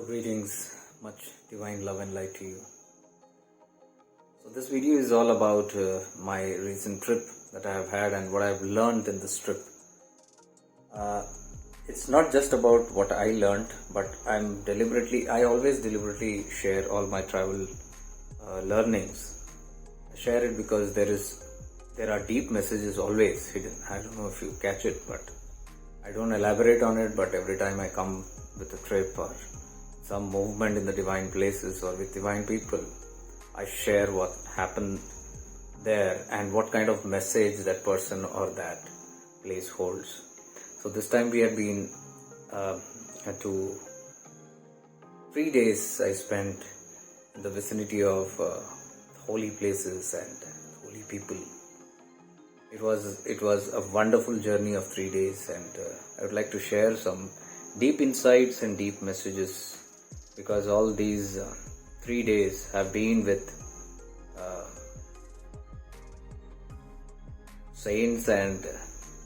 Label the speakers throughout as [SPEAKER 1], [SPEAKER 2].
[SPEAKER 1] Greetings, much divine love and light to you. So this video is all about my recent trip that I have had and what I have learned in this trip. It's not just about what I learned, but I always deliberately share all my travel learnings. I share it because there are deep messages always hidden. I don't know if you catch it, but I don't elaborate on it, but every time I come with a trip or some movement in the divine places or with divine people, I share what happened there and what kind of message that person or that place holds. So this time we had been to 3 days I spent in the vicinity of holy places and holy people. It was a wonderful journey of 3 days, and I would like to share some deep insights and deep messages, because all these 3 days have been with saints and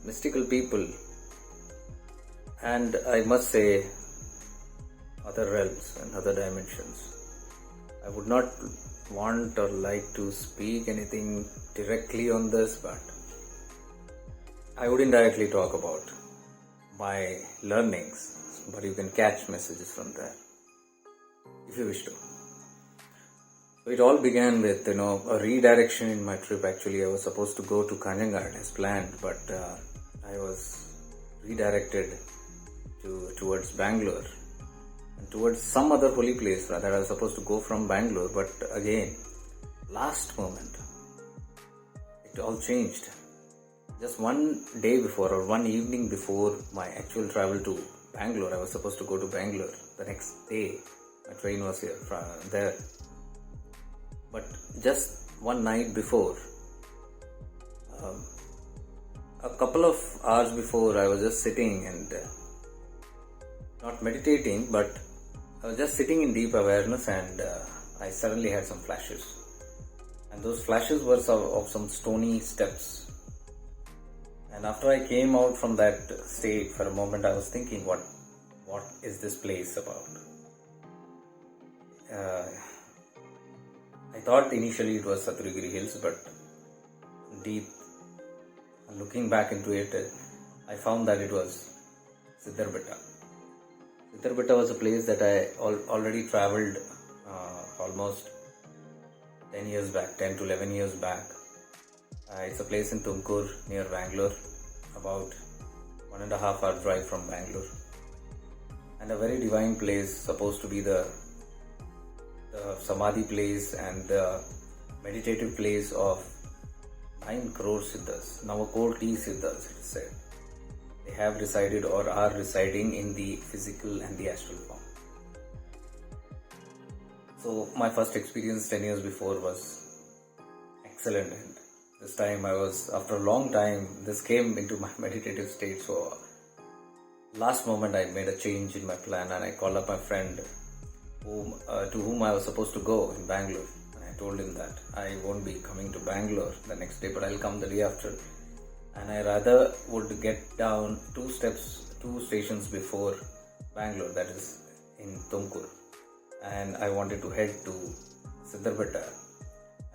[SPEAKER 1] mystical people, and I must say other realms and other dimensions. I would not want or like to speak anything directly on this, but I would indirectly talk about my learnings, but you can catch messages from there if you wish to. So it all began with a redirection in my trip. Actually, I was supposed to go to Kanjangad as planned, but I was redirected towards Bangalore and towards some other holy place that I was supposed to go from Bangalore. But again, last moment, it all changed. Just one day before or one evening before my actual travel to Bangalore, I was supposed to go to Bangalore. The next day, my train was there. But just one night before, a couple of hours before, I was just sitting and not meditating, but I was just sitting in deep awareness, and I suddenly had some flashes. And those flashes were of some stony steps. And after I came out from that state, for a moment I was thinking, what is this place about? I thought initially it was Satyagiri Hills, but looking back into it, I found that it was Siddarbetta. Siddarbetta was a place that I already traveled almost 10 to 11 years back. It's a place in Tumkur near Bangalore, about 1.5 hour drive from Bangalore, and a very divine place, supposed to be the Samadhi place and the meditative place of 9 crore Siddhas, Navakoti Siddhas, it is said. They have resided or are residing in the physical and the astral form. So my first experience 10 years before was excellent, and this time after a long time, this came into my meditative state. So last moment I made a change in my plan, and I called up my friend to whom I was supposed to go in Bangalore. And I told him that I won't be coming to Bangalore the next day, but I'll come the day after. And I rather would get down 2 stations before Bangalore, that is in Tumkur. And I wanted to head to Siddarbetta.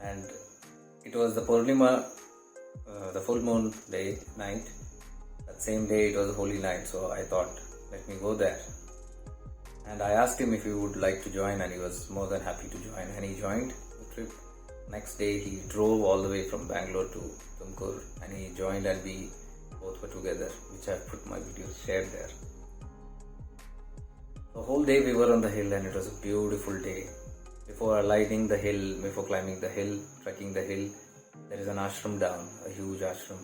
[SPEAKER 1] And it was the Purnima, the full moon night. That same day it was a holy night, so I thought, let me go there. And I asked him if he would like to join, and he was more than happy to join, and he joined the trip. Next day he drove all the way from Bangalore to Tumkur, and he joined, and we both were together, which I've put my videos shared there. The whole day we were on the hill, and it was a beautiful day. Before alighting the hill, before climbing the hill, trekking the hill, there is an ashram down, a huge ashram.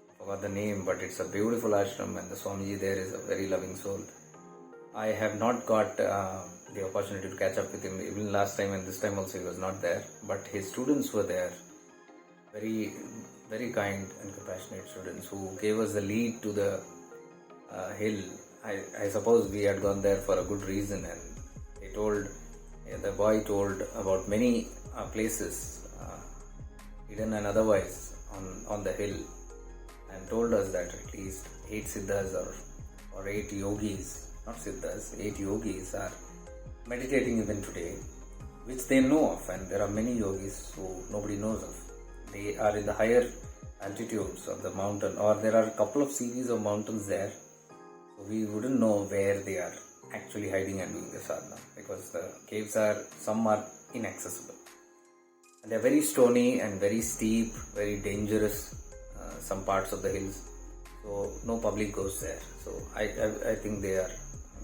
[SPEAKER 1] I forgot the name, but it's a beautiful ashram, and the Swamiji there is a very loving soul. I have not got the opportunity to catch up with him even last time, and this time also he was not there, but his students were there. Very, very kind and compassionate students who gave us the lead to the hill. I suppose we had gone there for a good reason, and the boy told about many places, hidden and otherwise, on the hill, and told us that at least 8 siddhas or 8 yogis, not siddhas, 8 yogis are meditating even today, which they know of, and there are many yogis who nobody knows of. They are in the higher altitudes of the mountain, or there are a couple of series of mountains there. So we wouldn't know where they are actually hiding and doing the sadhana, because the caves some are inaccessible. And they're very stony and very steep, very dangerous, some parts of the hills. So no public goes there. So I think they are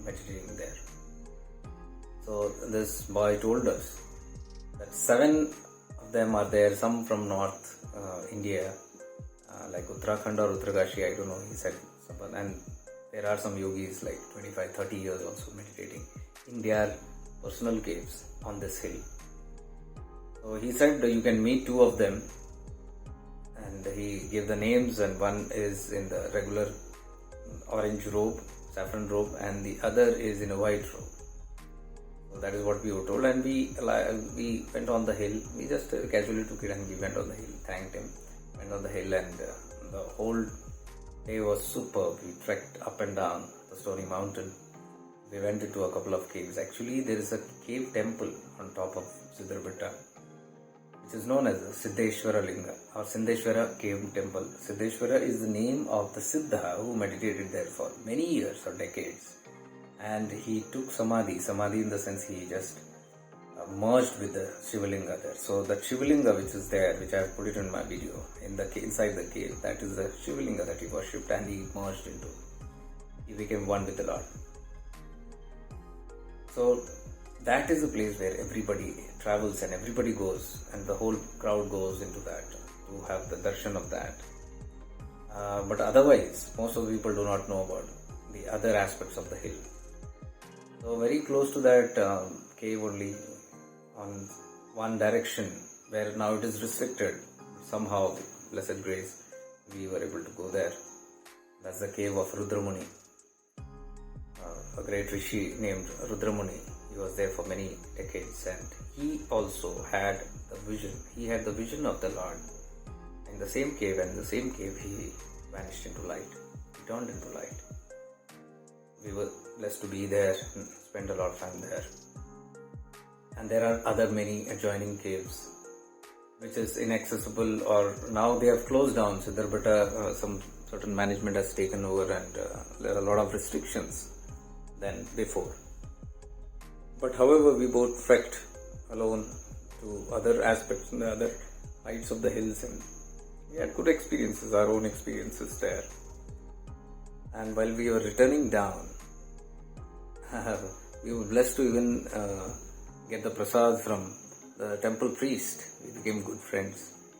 [SPEAKER 1] meditating there. So this boy told us that 7 of them are there, some from North India, like Uttarakhand or Uttarkashi, I don't know, he said. And there are some yogis like 25-30 years also meditating in their personal caves on this hill. So he said you can meet 2 of them, and he gave the names, and one is in the regular orange robe, saffron robe, and the other is in a white robe. So that is what we were told, and we went on the hill. We just casually took it and we went on the hill, thanked him, went on the hill, and the whole day was superb. We trekked up and down the stony mountain. We went into a couple of caves. Actually, there is a cave temple on top of Siddharabetta, which is known as the Siddheshwara Linga or Sindheshwara Cave Temple. Siddheshwara is the name of the Siddha who meditated there for many years or decades. And he took Samadhi in the sense he just merged with the Shivalinga there. So that Shivalinga which is there, which I have put it in my video, inside the cave, that is the Shivalinga that he worshipped, and he merged into. He became one with the Lord. So that is a place where everybody travels and everybody goes, and the whole crowd goes into that to have the darshan of that. But otherwise, most of the people do not know about the other aspects of the hill. So very close to that cave only, on one direction, where now it is restricted, somehow, blessed grace, we were able to go there. That's the cave of Rudramuni, a great rishi named Rudramuni. He was there for many decades, and he also had the vision. He had the vision of the Lord in the same cave, and in the same cave he vanished into light. He turned into light. We were blessed to be there and spend a lot of time there. And there are other many adjoining caves which is inaccessible, or now they have closed down. Siddharabetta, some certain management has taken over, and there are a lot of restrictions than before. But however, we both trekked alone to other aspects and the other heights of the hills, and we had good experiences, our own experiences there. And while we were returning down, we were blessed to even get the prasad from the temple priest. We became good friends.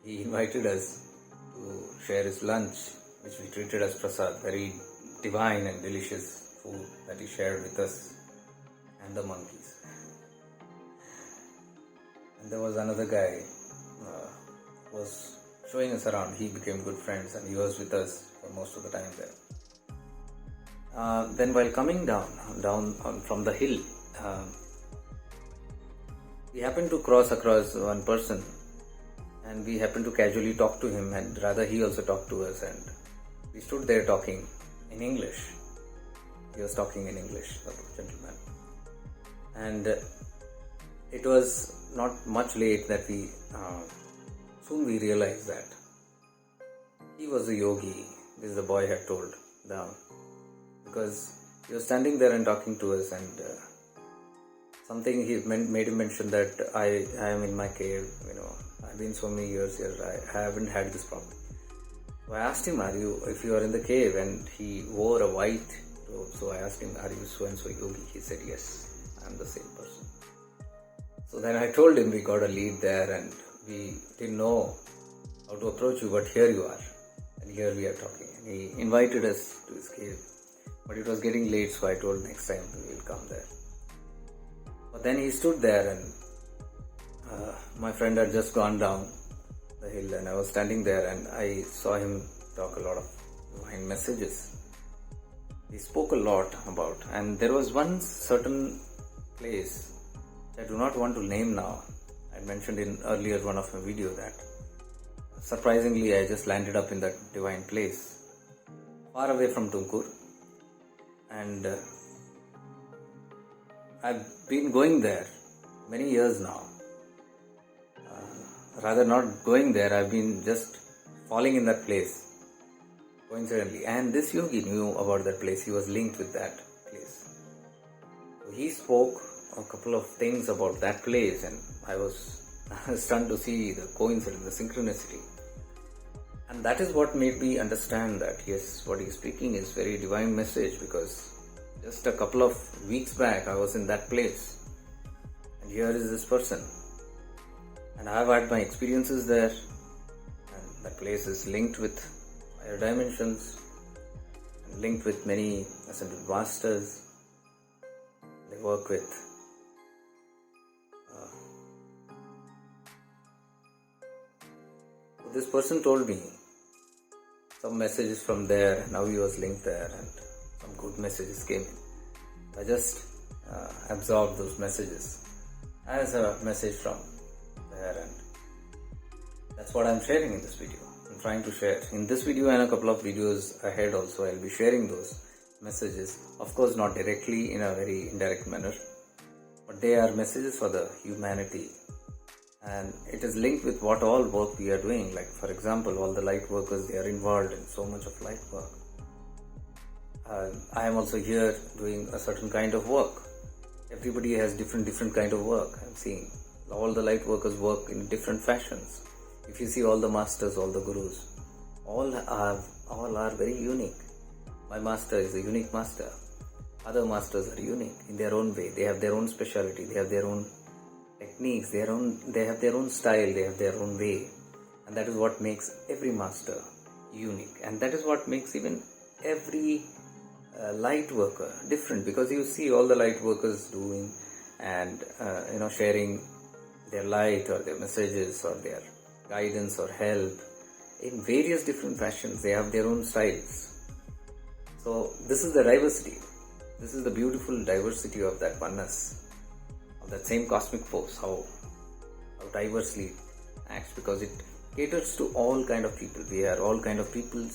[SPEAKER 1] He invited us to share his lunch, which we treated as prasad, very divine and delicious food that he shared with us and the monkeys. And there was another guy who was showing us around. He became good friends, and he was with us for most of the time there. Then while coming down from the hill, we happened to cross across one person, and we happened to casually talk to him, and rather he also talked to us, and we stood there talking in English. He was talking in English, the gentleman. And it was not much late that soon we realized that he was a yogi. This the boy had told down, because he was standing there and talking to us, and something he made him mention that I am in my cave, I've been so many years here, I haven't had this problem. So I asked him, if you are in the cave, and he wore a white robe, so I asked him, are you so and so yogi? He said, yes, I am the same person. So then I told him we got a lead there, and we didn't know how to approach you, but here you are, and here we are talking. And he invited us to his cave, but it was getting late, so I told next time we will come there. But then he stood there, and my friend had just gone down the hill, and I was standing there, and I saw him talk a lot of divine messages. He spoke a lot about, and there was one certain place I do not want to name now. I mentioned in earlier one of my video that surprisingly I just landed up in that divine place, far away from Tumkur, and I've been going there many years now. Rather not going there, I've been just falling in that place coincidentally. And this yogi knew about that place. He was linked with that place. So he spoke a couple of things about that place, and I was stunned to see the coincidence, the synchronicity. And that is what made me understand that yes, what he's speaking is very divine message, because just a couple of weeks back I was in that place, and here is this person, and I have had my experiences there, and that place is linked with higher dimensions and linked with many ascended masters. They work with this person told me some messages from there. Now he was linked there, and some good messages came in. I just absorbed those messages as a message from there, and that's what I'm sharing in this video. I'm trying to share in this video and a couple of videos ahead also. I'll be sharing those messages, of course not directly, in a very indirect manner, but they are messages for the humanity, and it is linked with what all work we are doing. Like for example, all the light workers, they are involved in so much of light work. I am also here doing a certain kind of work. Everybody has different kind of work. I'm seeing all the light workers work in different fashions. If you see all the masters, all the gurus, all are very unique. My master is a unique master. Other masters are unique in their own way. They have their own speciality. They have their own techniques. They have their own style. They have their own way, and that is what makes every master unique. And that is what makes even every light worker different, because you see all the light workers doing and sharing their light or their messages or their guidance or help in various different fashions. They have their own styles. So this is the diversity. This is the beautiful diversity of that oneness, of that same cosmic force, how diversely acts, because it caters to all kind of people. We are all kind of people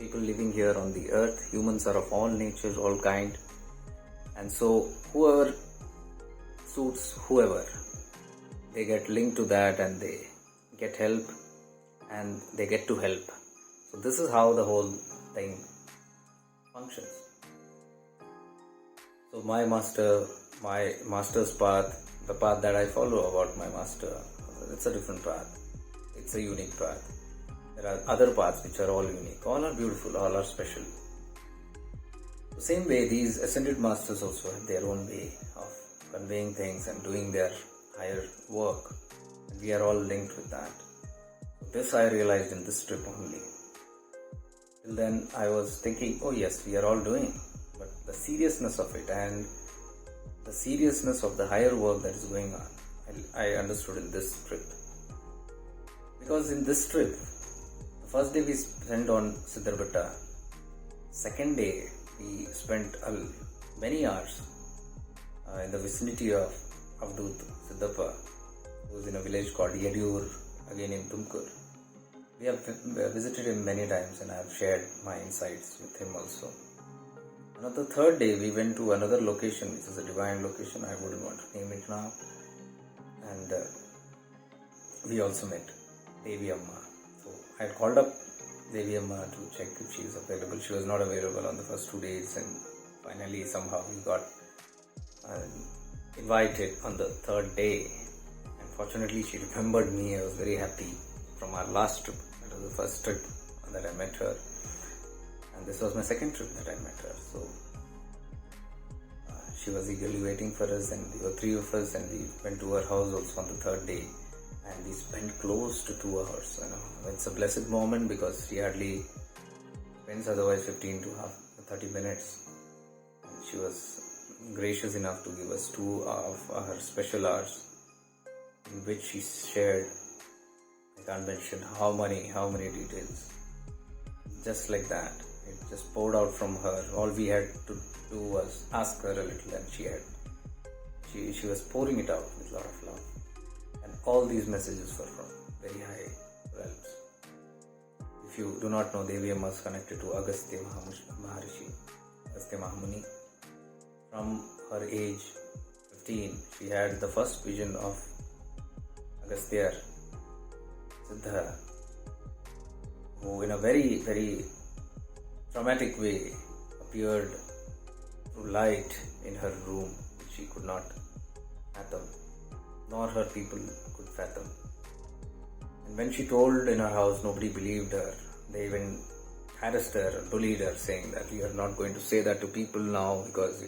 [SPEAKER 1] living here on the earth. Humans are of all natures, all kind, and so whoever suits whoever, they get linked to that and they get help and they get to help. So this is how the whole thing functions. So my master's path, the path that I follow about my master, it's a different path. It's a unique path. There are other paths which are all unique. All are beautiful, all are special. The same way, these ascended masters also have their own way of conveying things and doing their higher work. And we are all linked with that. This I realized in this trip only. Till then I was thinking, oh yes, we are all doing. But the seriousness of it and the seriousness of the higher work that is going on, I understood in this trip. Because in this trip, the first day we spent on Siddharpeta. Second day we spent many hours in the vicinity of Avadhut Siddhappa, who is in a village called Yediur, again in Tumkur. We have visited him many times, and I have shared my insights with him also. And on the third day, we went to another location, which is a divine location. I wouldn't want to name it now. And we also met Devi Amma. So I had called up Devi Amma to check if she is available. She was not available on the first 2 days, and finally somehow we got invited on the third day. And fortunately, she remembered me. I was very happy from our last trip. That was the first trip that I met her. And this was my second trip that I met her. So she was eagerly waiting for us, and there were 3 of us, and we went to her house also on the third day, and we spent close to 2 hours. It's a blessed moment, because she hardly spends otherwise 15 to 30 minutes. And she was gracious enough to give us 2 of her special hours, in which she shared, I can't mention how many details. Just like that, it just poured out from her. All we had to do was ask her a little, and she was pouring it out with a lot of love. And all these messages were from very high realms. If you do not know, Devi Amma is connected to Agastya Maharishi, Agastya Mahamuni. From her age, 15, she had the first vision of Agastya Siddha, who in a very, very dramatic way appeared through light in her room, which she could not fathom, nor her people could fathom. And when she told in her house, nobody believed her. They even harassed her and bullied her, saying that you are not going to say that to people now because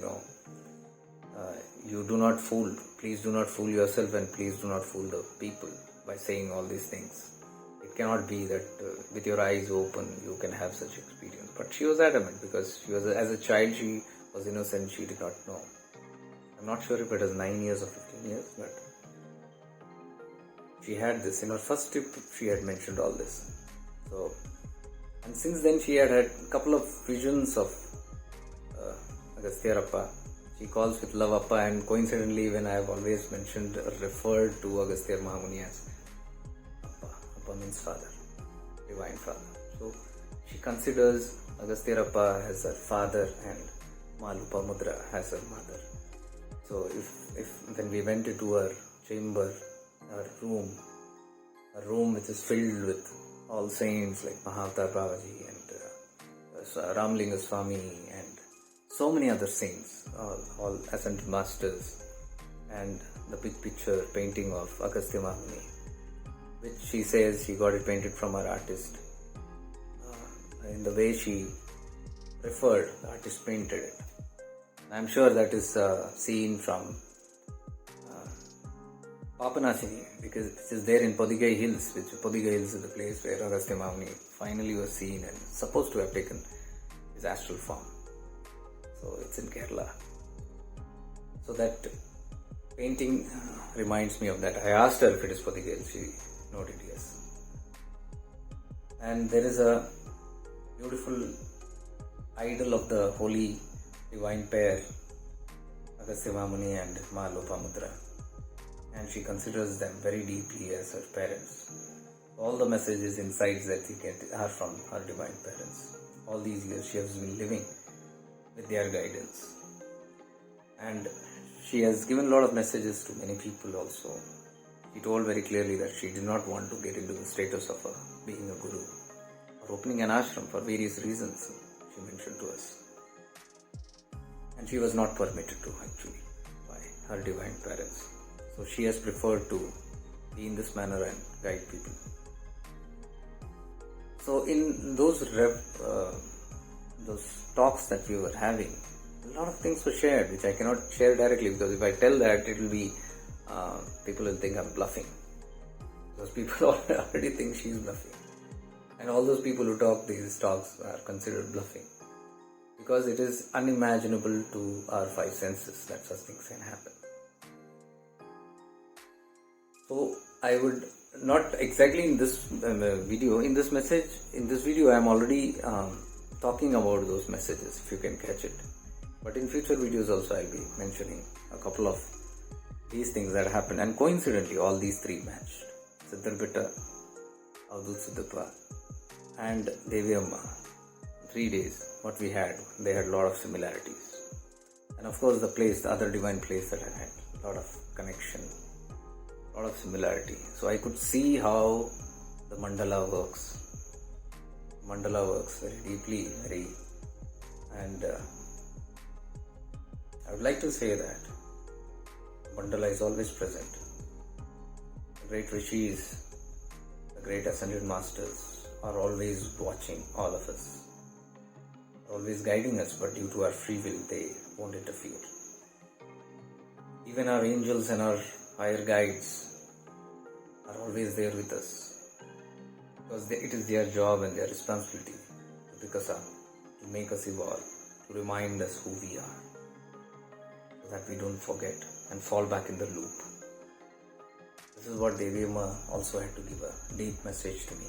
[SPEAKER 1] you do not fool. Please do not fool yourself and please do not fool the people by saying all these things. It cannot be that with your eyes open you can have such experience. But she was adamant because as a child she was innocent, she did not know. I'm not sure if it was 9 years or 15 years, but she had this. In her first trip she had mentioned all this. So, and since then she had a couple of visions of Agastya Appa. She calls with love Appa, and coincidentally when I have always mentioned or referred to Agastya Mahamuni as Appa. Appa means father, divine father. So she considers Agastya Appa as her father and Ma Lopamudra as her mother. So if when we went into her chamber, her room which is filled with all saints like Mahavatar Babaji and Ramlinga Swami and so many other saints, all ascended masters, and the big picture painting of Agastya Mahamuni, which she says she got it painted from her artist. In the way she preferred, the artist painted it. I'm sure that is seen from Papanasini, because it is there in Podigai Hills, which Podigai Hills is the place where Agastya Mahamuni finally was seen and supposed to have taken his astral form. So it's in Kerala. So that painting reminds me of that. I asked her if it is Podigai Hills. She noted yes. And there is a beautiful idol of the holy divine pair, Agastya Mahamuni and Ma Lopamudra. And she considers them very deeply as her parents. All the messages, insights that she gets are from her divine parents. All these years she has been living with their guidance. And she has given a lot of messages to many people also. She told very clearly that she did not want to get into the status of being a guru or opening an ashram for various reasons, she mentioned to us. And she was not permitted to actually by her divine parents. So she has preferred to be in this manner and guide people. So in those talks that we were having, a lot of things were shared which I cannot share directly, because if I tell that, it will be people will think I'm bluffing, because people already think she's bluffing, and all those people who talk these talks are considered bluffing, because it is unimaginable to our five senses that such things can happen. So I would not exactly in this video, in this video I am already talking about those messages, if you can catch it. But in future videos also I'll be mentioning a couple of these things that happened, and coincidentally all these three matched. Siddharpeta, Avadhut Siddhappa and Devi Amma. 3 days, what we had, they had a lot of similarities. And of course the other divine place that I had a lot of connection, a lot of similarity. So I could see how the mandala works. Mandala works very deeply, and I would like to say that mandala is always present. The great rishis, the great ascended masters are always watching all of us, always guiding us, but due to our free will they won't interfere. Even our angels and our higher guides are always there with us, because it is their job and their responsibility to pick us up, to make us evolve, to remind us who we are, so that we don't forget and fall back in the loop. This is what Devi Amma also had to give a deep message to me.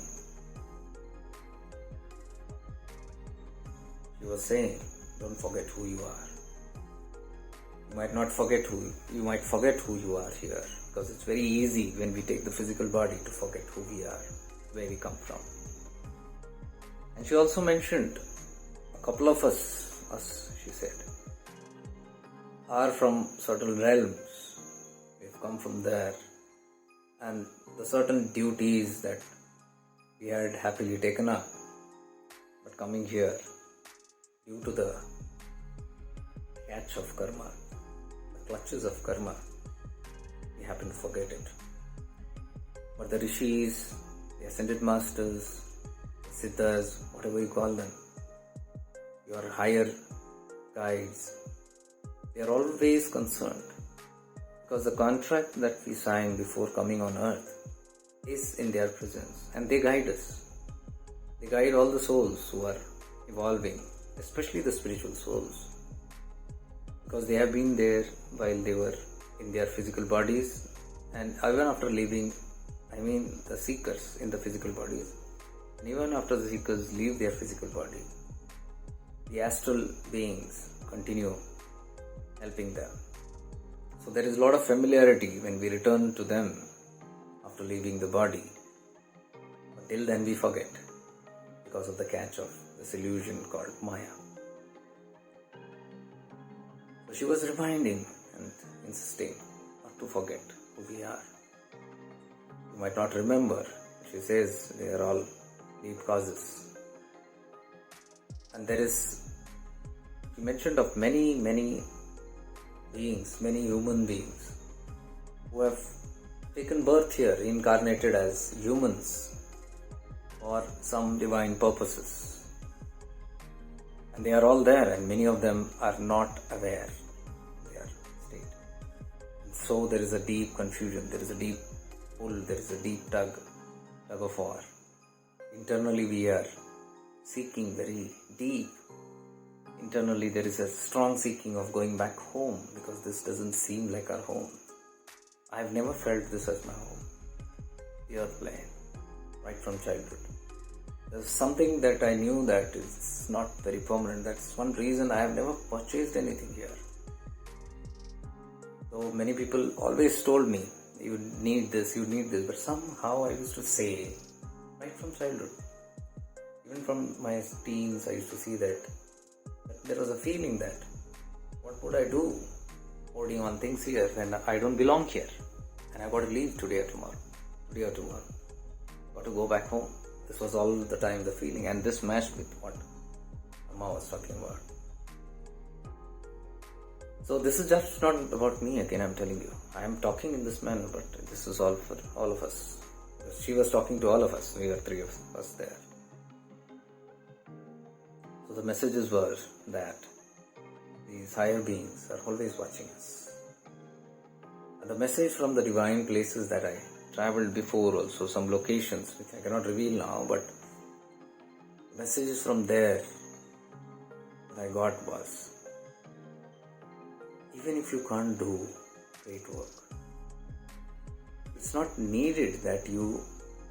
[SPEAKER 1] She was saying, don't forget who you are. You might forget who you are here, because it's very easy when we take the physical body to forget who we are, where we come from. And she also mentioned a couple of us, she said, are from certain realms. We've come from there, and the certain duties that we had happily taken up, but coming here, due to the catch of karma, the clutches of karma, we happen to forget it. But the rishis, the ascended masters, the siddhas, whatever you call them, your higher guides, they are always concerned, because the contract that we sign before coming on earth is in their presence, and they guide us. They guide all the souls who are evolving, especially the spiritual souls, because they have been there while they were in their physical bodies, and even after leaving, the seekers in the physical bodies, and even after the seekers leave their physical body, the astral beings continue helping them. So there is a lot of familiarity when we return to them after leaving the body. But till then we forget, because of the catch of this illusion called Maya. So she was reminding and insisting not to forget who we are. You might not remember. She says they are all deep causes. And she mentioned of many beings, many human beings who have taken birth here, reincarnated as humans for some divine purposes. And they are all there, and many of them are not aware of their state. And so there is a deep confusion, there is a deep pull, there is a deep tug of war. Internally we are seeking very deep. Internally there is a strong seeking of going back home, because this doesn't seem like our home. I have never felt this as my home. The earth plane, right from childhood. There's something that I knew that is not very permanent. That's one reason I have never purchased anything here. So many people always told me, you need this, but somehow I used to say, right from childhood, even from my teens, I used to see that there was a feeling that, what would I do holding on things here when I don't belong here, and I got to leave today or tomorrow, got to go back home. This was all the time the feeling, and this matched with what Amma was talking about. So this is just not about me, again I'm telling you. I am talking in this manner, but this is all for all of us. She was talking to all of us. We were three of us there. So the messages were that these higher beings are always watching us. And the message from the divine places that I traveled before also, some locations which I cannot reveal now, but messages from there that I got was, even if you can't do great work, it's not needed that you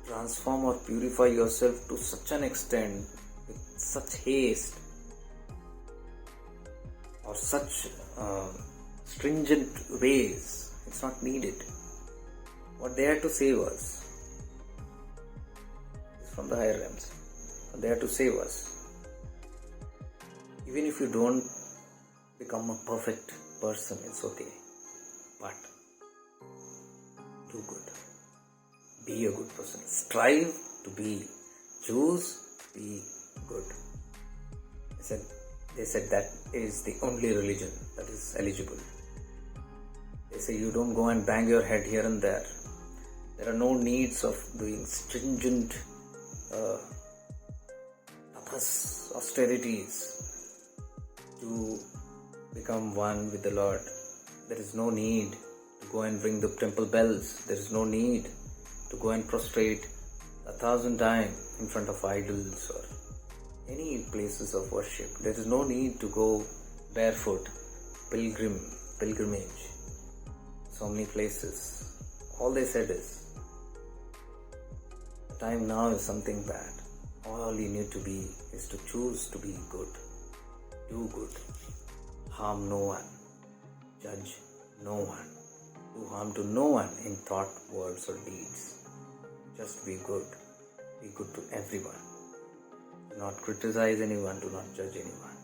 [SPEAKER 1] transform or purify yourself to such an extent, with such haste or such stringent ways. It's not needed. What they had to say was, it's from the higher realms, what they had to say was, even if you don't become a perfect person, it's okay, but do good. Be a good person. Strive to be. Choose to be good. They said that is the only religion that is eligible. They say you don't go and bang your head here and there. There are no needs of doing stringent tapas, austerities to become one with the Lord. There is no need to go and ring the temple bells. There is no need to go and prostrate 1,000 times in front of idols or any places of worship. There is no need to go barefoot, pilgrimage, so many places. All they said is, the time now is something bad. All you need to be is to choose to be good. Do good. Harm no one. Judge no one. Do harm to no one in thought, words or deeds. Just be good. Be good to everyone. Do not criticize anyone. Do not judge anyone.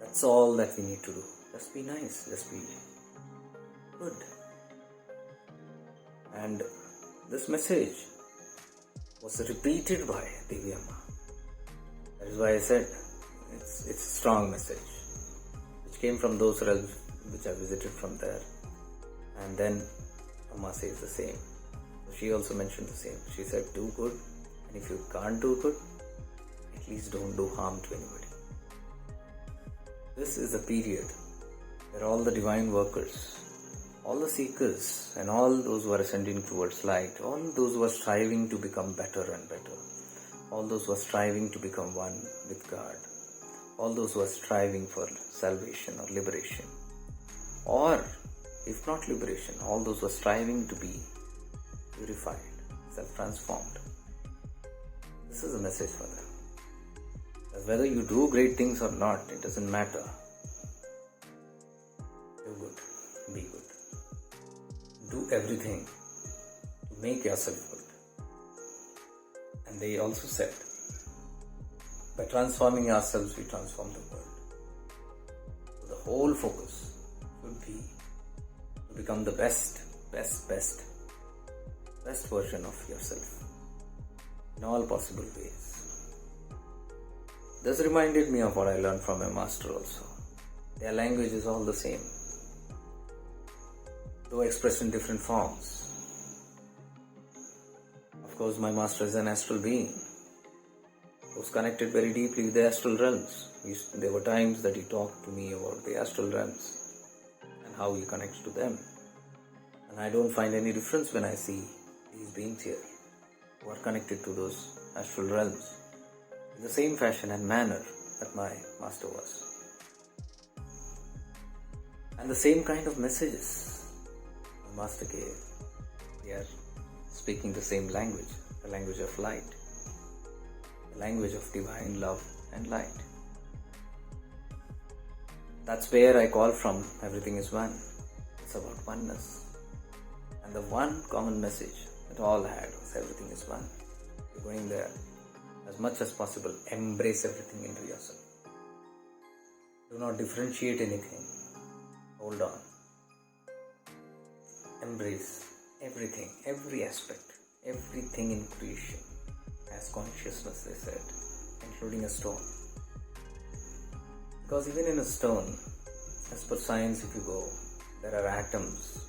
[SPEAKER 1] That That's all that we need to do. Just be nice, just be good. And this message was repeated by Devi Amma. That is why I said it's a strong message, which came from those realms which I visited from there. And then Amma says the same. So she also mentioned the same. She said, do good, and if you can't do good, at least don't do harm to anybody. This is a period where all the divine workers, all the seekers, and all those who are ascending towards light, all those who are striving to become better and better, all those who are striving to become one with God, all those who are striving for salvation or liberation, or if not liberation, all those who are striving to be purified, self-transformed. This is a message for them. That whether you do great things or not, it doesn't matter. Do good, be good. Do everything to make yourself good. And they also said, by transforming ourselves, we transform the world. So the whole focus should be to become the best version of yourself in all possible ways. This reminded me of what I learned from my master also. Their language is all the same, though expressed in different forms. Of course, my master is an astral being who was connected very deeply with the astral realms. There were times that he talked to me about the astral realms and how he connects to them. And I don't find any difference when I see these beings here who are connected to those astral realms in the same fashion and manner that my master was. And the same kind of messages my master gave. We are speaking the same language, the language of light, the language of divine love and light. That's where I call from everything is one. It's about oneness. And the one common message that all had was everything is one. You're going there. As much as possible, embrace everything into yourself. Do not differentiate anything. Hold on. Embrace everything, every aspect, everything in creation as consciousness, they said, including a stone. Because even in a stone, as per science if you go, there are atoms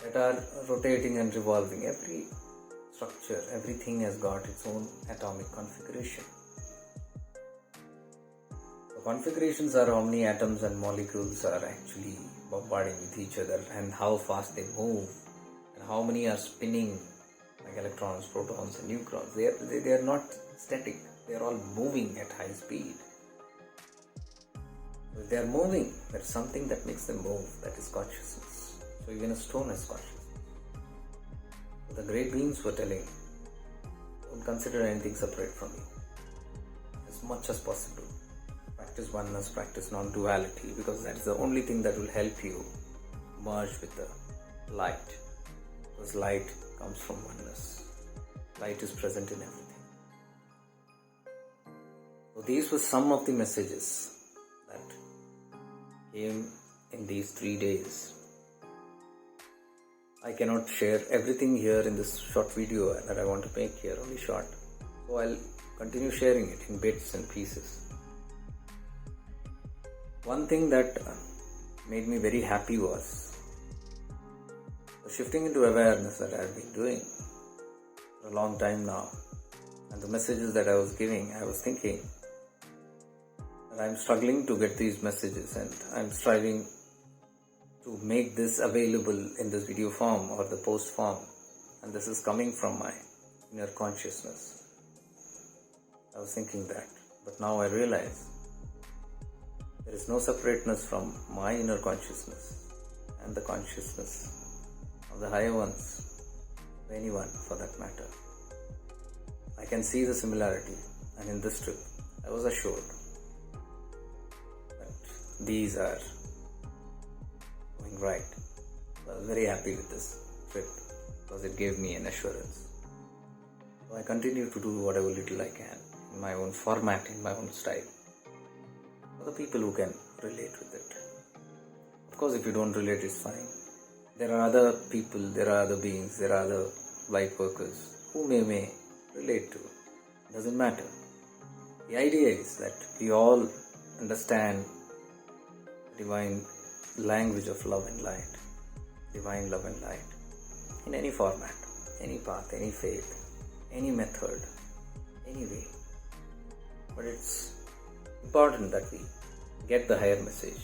[SPEAKER 1] that are rotating and revolving. Every structure, everything has got its own atomic configuration. The configurations are how many atoms and molecules are actually bombarding with each other and how fast they move and how many are spinning like electrons, protons and neutrons. They are not static. They are all moving at high speed. If they are moving, there is something that makes them move, that is consciousness. So even a stone has consciousness. The great beings were telling, don't consider anything separate from you. As much as possible. Practice oneness, practice non-duality, because that is the only thing that will help you merge with the light. Because light comes from oneness. Light is present in everything. So these were some of the messages that came in these 3 days. I cannot share everything here in this short video that I want to make here, only short. So I'll continue sharing it in bits and pieces. One thing that made me very happy was the shifting into awareness that I have been doing for a long time now. And the messages that I was giving, I was thinking that I'm struggling to get these messages and I'm striving to make this available in this video form or the post form, and this is coming from my inner consciousness. I was thinking that, but now I realize there is no separateness from my inner consciousness and the consciousness of the higher ones, of anyone for that matter. I can see the similarity, and in this trip I was assured that these are going right. I was very happy with this trip because it gave me an assurance. So I continue to do whatever little I can in my own format, in my own style. for the people who can relate with it. Of course, if you don't relate, it's fine. There are other people, there are other beings, there are other light workers who may relate to. Doesn't matter. The idea is that we all understand divine language of love and light, divine love and light, in any format, any path, any faith, any method, any way. But it's important that we get the higher message.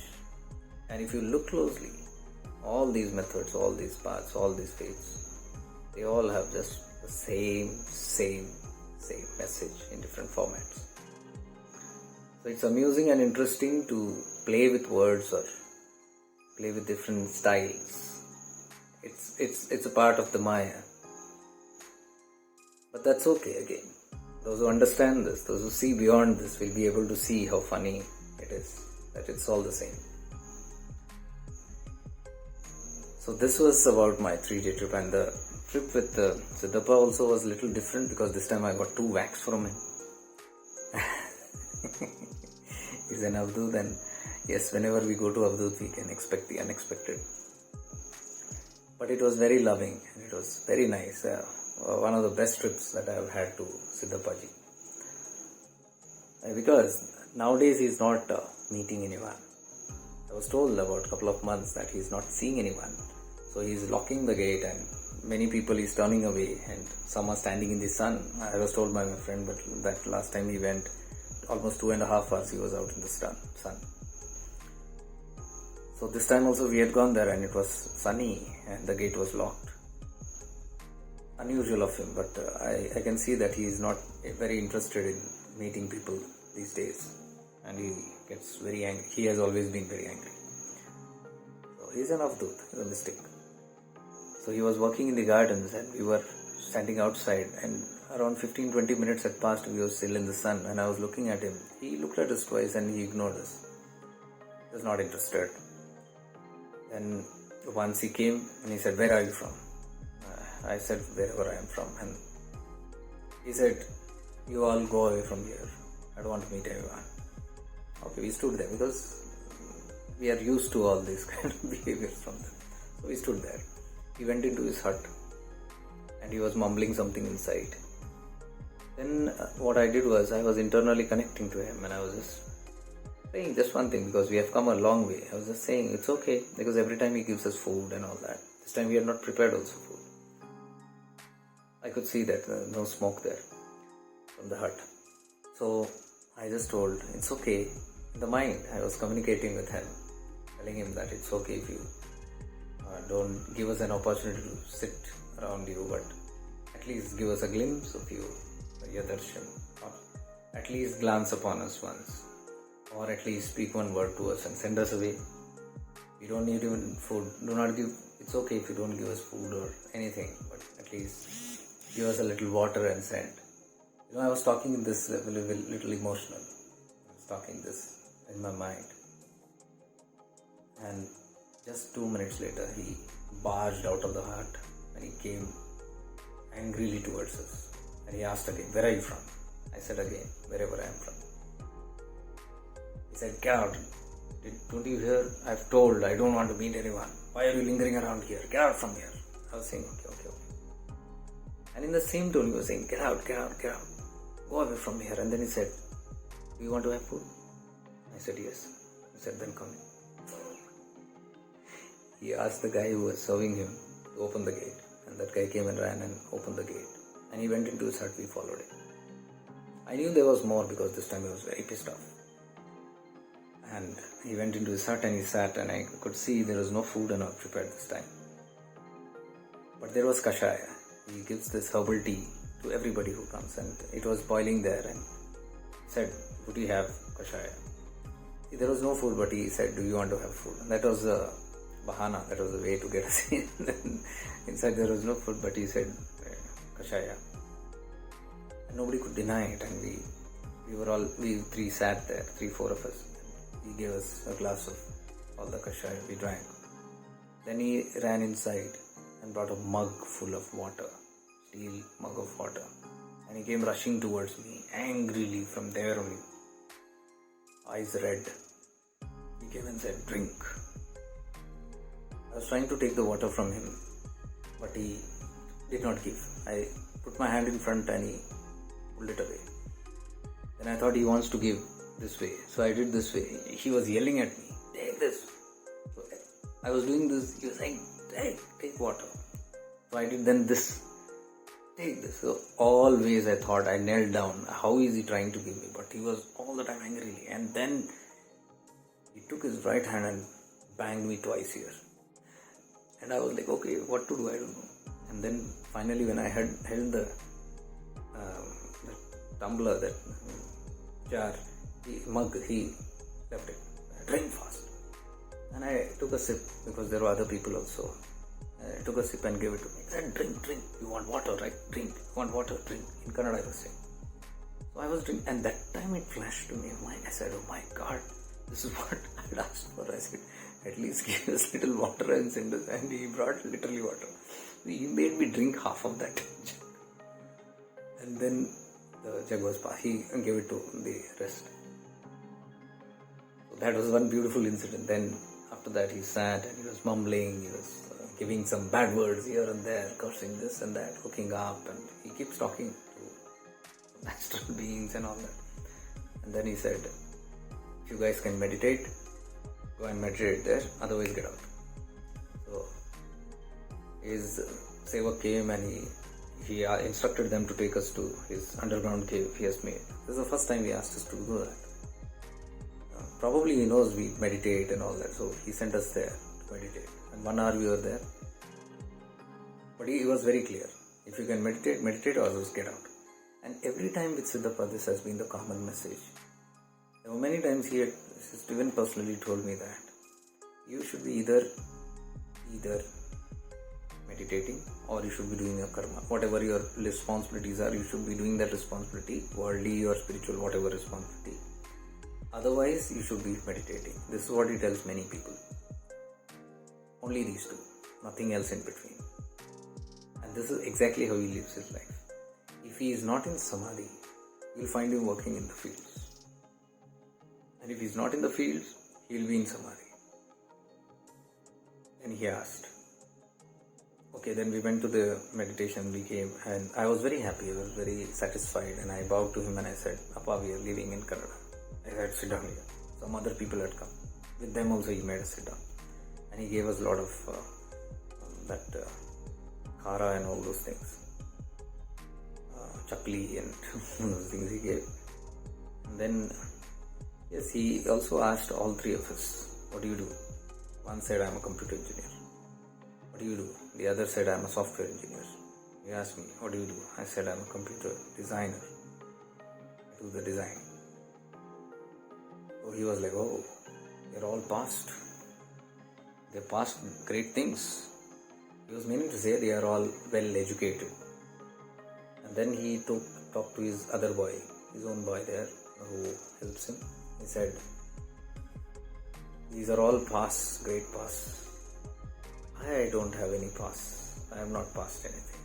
[SPEAKER 1] And if you look closely, all these methods, all these paths, all these faiths, they all have just the same message in different formats. So it's amusing and interesting to play with words or play with different styles. It's a part of the Maya. But that's okay again. Those who understand this, those who see beyond this will be able to see how funny it is, that it's all the same. So this was about my 3-day trip, and the trip with Siddhappa also was a little different because this time I got 2 whacks from him. He's an Avadhut, and yes, whenever we go to Avadhut we can expect the unexpected. But it was very loving and it was very nice. One of the best trips that I have had to Siddhappaji. Because nowadays he's not meeting anyone. I was told about a couple of months that he's not seeing anyone. So he's locking the gate and many people he's turning away and some are standing in the sun. I was told by my friend, but that last time he went, almost 2.5 hours he was out in the sun. So this time also we had gone there and it was sunny and the gate was locked. Unusual of him, but I can see that he is not very interested in meeting people these days and he gets very angry. He has always been very angry. So he's an Avadhut, he's a mystic. So he was working in the gardens and we were standing outside and around 15-20 minutes had passed. We were still in the sun and I was looking at him. He looked at us twice and he ignored us. He was not interested. Then once he came and he said, "Where are you from?" I said, "Wherever I am from." And he said, "You all go away from here. I don't want to meet anyone." Okay, we stood there because we are used to all these kind of behaviors from them. So we stood there. He went into his hut and he was mumbling something inside. Then what I did was I was internally connecting to him and I was just saying just one thing, because we have come a long way. I was just saying it's okay, because every time he gives us food and all that. This time we had not prepared also food. I could see that no smoke there from the hut. So I just told, it's okay. In the mind, I was communicating with him, telling him that it's okay if you don't give us an opportunity to sit around you, but at least give us a glimpse of you, your darshan, or at least glance upon us once, or at least speak one word to us and send us away. We don't need even food. Do not give. It's okay if you don't give us food or anything, but at least give us a little water and send. I was talking in this little emotional. I was talking this in my mind. And just 2 minutes later, he barged out of the hut and he came angrily towards us. And he asked again, "Where are you from?" I said again, "Wherever I am from." He said, "Get out. Don't you hear? I've told I don't want to meet anyone. Why are you lingering around here? Get out from here." I was saying, okay. And in the same tone, he was saying, "Get out. Go away from here." And then he said, "Do you want to have food?" I said, "Yes." He said, "Then come in." He asked the guy who was serving him to open the gate. And that guy came and ran and opened the gate. And he went into his hut. We followed him. I knew there was more because this time he was very pissed off. And he went into his hut and he sat, and I could see there was no food enough prepared this time. But there was kashaya. He gives this herbal tea to everybody who comes, and it was boiling there, and he said, "Would you have kashaya?" There was no food, but he said, "Do you want to have food?" And that was the bahana, that was the way to get us in. Inside there was no food, but he said, "Kashaya." And nobody could deny it, and we 3 sat there, 3-4 of us. He gave us a glass of all the kashaya, we drank. Then he ran inside and brought a mug full of water, steel mug of water. And he came rushing towards me, angrily from there only. Eyes red, He came and said, drink. I was trying to take the water from him, but he did not give. I put my hand in front and he pulled it away. Then I thought he wants to give this way, so I did this way. He was yelling at me, take this. So I was doing this, he was saying, take water. So I did then this, take this. So always I thought, I knelt down, how is he trying to give me? But he was all the time angrily. And then he took his right hand and banged me twice here. And I was like, okay, what to do? I don't know. And then finally when I had held the tumbler, that jar, the mug, he left it. Drink fast. And I took a sip because there were other people also. I took a sip and gave it to me. He said, drink. You want water, right? Drink. You want water? Drink. In Kannada I was saying. So I was drinking, and that time it flashed to me. I said, oh my God, this is what I had asked for. I said, at least give us little water and send us. And he brought literally water. He made me drink half of that jug. And then the jug was passed. He gave it to the rest. So that was one beautiful incident. Then after that he sat and he was mumbling. He was giving some bad words here and there, cursing this and that, hooking up. And he keeps talking to astral beings and all that. And then he said, if you guys can meditate, go and meditate there, otherwise get out. So his sevak came and he instructed them to take us to his underground cave he has made. This is the first time he asked us to do that. Probably he knows we meditate and all that, so he sent us there to meditate. And 1 hour we were there. But he was very clear. If you can meditate or else get out. And every time with Siddhappa, this has been the common message. There were many times he had, Steven personally told me that you should be either meditating or you should be doing your karma. Whatever your responsibilities are, you should be doing that responsibility, worldly or spiritual, whatever responsibility. Otherwise, you should be meditating. This is what he tells many people. Only these two, nothing else in between. And this is exactly how he lives his life. If he is not in samadhi, you will find him working in the fields. And if he is not in the fields, he will be in samadhi. Then he asked. Okay, then we went to the meditation, we came, and I was very happy, I was very satisfied, and I bowed to him and I said, Appa, we are living in Kannada. I said, sit down here. Some other people had come. With them also he made us sit down. And he gave us a lot of khara and all those things. Chakli and those things he gave. And then, yes, he also asked all three of us, what do you do? One said, I'm a computer engineer. What do you do? The other said, I'm a software engineer. He asked me, what do you do? I said, I'm a computer designer. I do the design. So he was like, oh, they're all past. They passed great things. He was meaning to say they are all well educated. And then he talked to his other boy, his own boy there, who helps him. He said, these are all pass, great pass. I don't have any pass. I have not passed anything.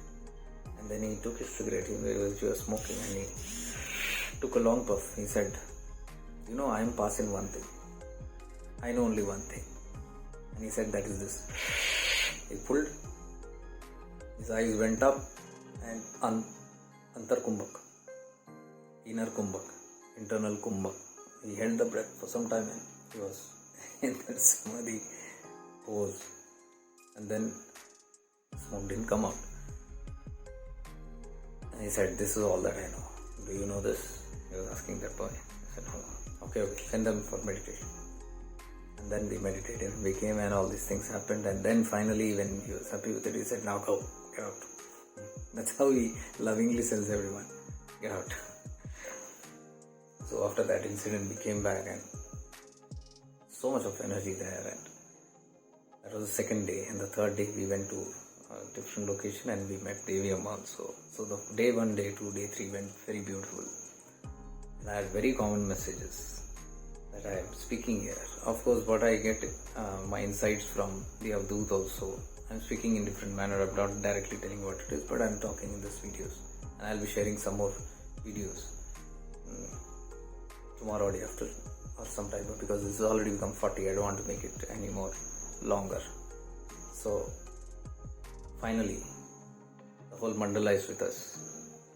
[SPEAKER 1] And then he took his cigarette, he was smoking, and he took a long puff. He said, you know, I am passing one thing. I know only one thing. And he said, that is this. He pulled, his eyes went up, and Antar Kumbhak, inner Kumbhak, internal Kumbhak. He held the breath for some time and he was in that samadhi pose. And then smoke didn't come out. And he said, this is all that I know. Do you know this? He was asking that boy. I said, no. Okay, send them for meditation. And then we meditated, we came and all these things happened. And then finally when he was happy with it, he said, now go, get out. That's how he lovingly tells everyone, get out. So after that incident, we came back and so much of energy there. And that was the second day. And the third day, we went to a different location and we met Devi Amma also. So the day 1, day 2, day 3 went very beautiful. And I had very common messages that I am speaking here. Of course, what I get my insights from the Avadut also. I'm speaking in different manner. I'm not directly telling what it is, but I'm talking in these videos. And I'll be sharing some more videos tomorrow or day after. or some type of, because it's already become 40, I don't want to make it any more longer. So finally, the whole mandala is with us,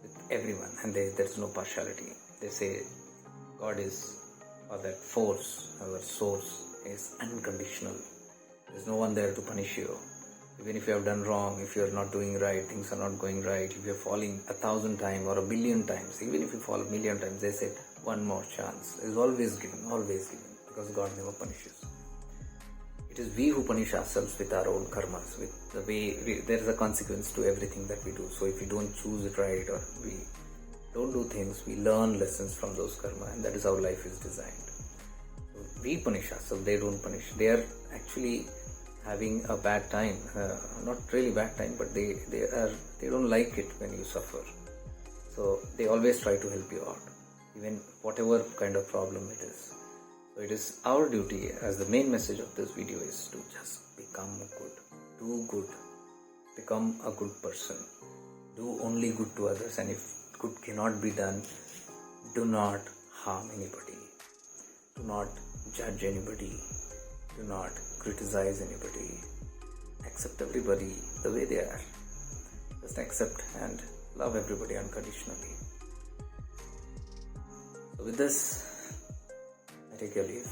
[SPEAKER 1] with everyone, and there's no partiality. They say God is, or that force, our source, is unconditional. There's no one there to punish you. Even if you have done wrong, if you're not doing right, things are not going right, if you're falling 1,000 times or 1,000,000,000 times, even if you fall 1,000,000 times, they say one more chance is always given, because God never punishes. It is we who punish ourselves with our own karmas, with the way there is a consequence to everything that we do. So if we don't choose it right, or we don't do things, we learn lessons from those karma, and that is how life is designed. So we punish ourselves, they don't punish. They are actually having a bad time, not really bad time, but they don't like it when you suffer. So they always try to help you out, even whatever kind of problem it is. So it is our duty, as the main message of this video is, to just become good, do good, become a good person, do only good to others, and if good cannot be done, do not harm anybody, do not judge anybody, do not criticize anybody, accept everybody the way they are. Just accept and love everybody unconditionally. So with this, I take your leave.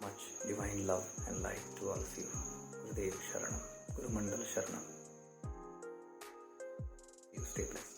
[SPEAKER 1] Much divine love and light to all of you. Gurudev Sharanam, Guru Mandala Sharanam. You stay blessed.